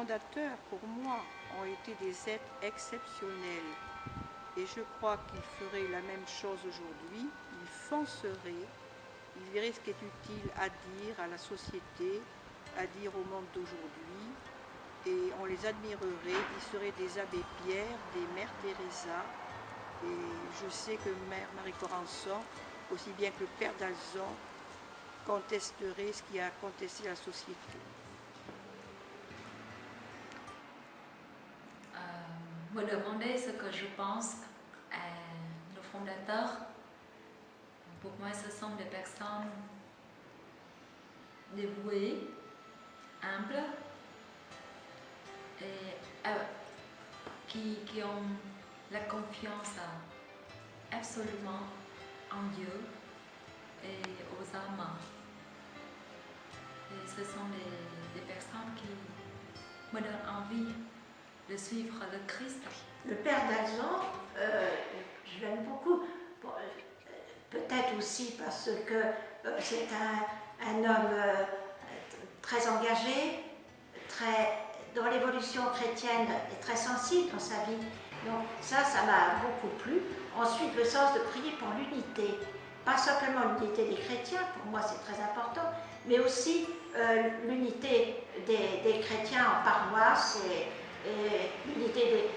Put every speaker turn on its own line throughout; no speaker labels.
fondateurs, pour moi, ont été des êtres exceptionnels. Et je crois qu'ils feraient la même chose aujourd'hui. Ils fonceraient, ils verraient ce qui est utile à dire à la société, à dire au monde d'aujourd'hui. Et on les admirerait. Ils seraient des abbés Pierre, des mères Teresa. Et je sais que Mère Marie Corançon, aussi bien que le Père d'Alzon, contesterait ce qui a contesté la société.
Me demander ce que je pense à le fondateur. Pour moi, ce sont des personnes dévouées, humbles et qui ont la confiance absolument en Dieu et aux hommes. Et ce sont des personnes qui me donnent envie de suivre le Christ.
Le Père d'Alzon, je l'aime beaucoup. Bon, peut-être aussi parce que c'est un homme très engagé, dont l'évolution chrétienne est très sensible dans sa vie. Donc ça m'a beaucoup plu. Ensuite, le sens de prier pour l'unité. Pas simplement l'unité des chrétiens, pour moi c'est très important, mais aussi l'unité des chrétiens en paroisse et l'unité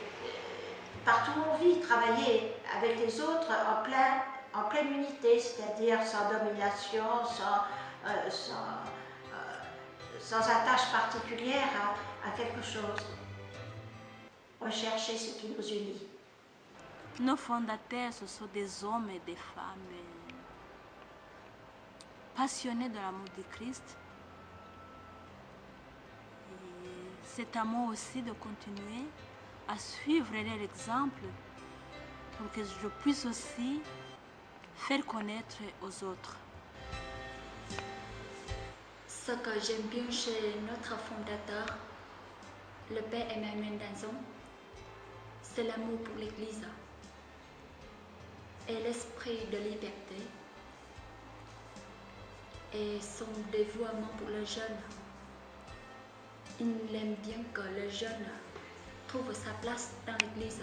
partout où on vit, travailler avec les autres en pleine unité, c'est-à-dire sans domination, sans attache particulière à quelque chose. Rechercher ce qui nous unit.
Nos fondateurs, ce sont des hommes et des femmes passionnés de l'amour de Christ. Et c'est à moi aussi de continuer à suivre leur exemple pour que je puisse aussi faire connaître aux autres.
Ce que j'aime bien chez notre fondateur, le Père Emmanuel d'Alzon, c'est l'amour pour l'Église et l'esprit de liberté et son dévouement pour le jeune. Il aime bien que le jeune trouve sa place dans l'Église,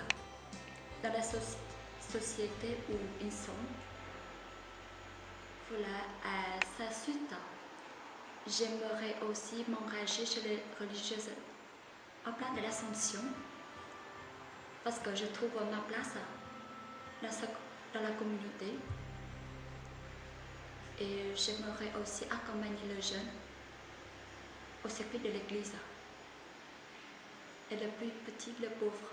dans la société où ils sont. Voilà, à sa suite, j'aimerais aussi m'engager chez les religieuses en plan de l'Assomption parce que je trouve ma place dans la communauté et j'aimerais aussi accompagner le jeune au circuit de l'église et le plus petit, le pauvre.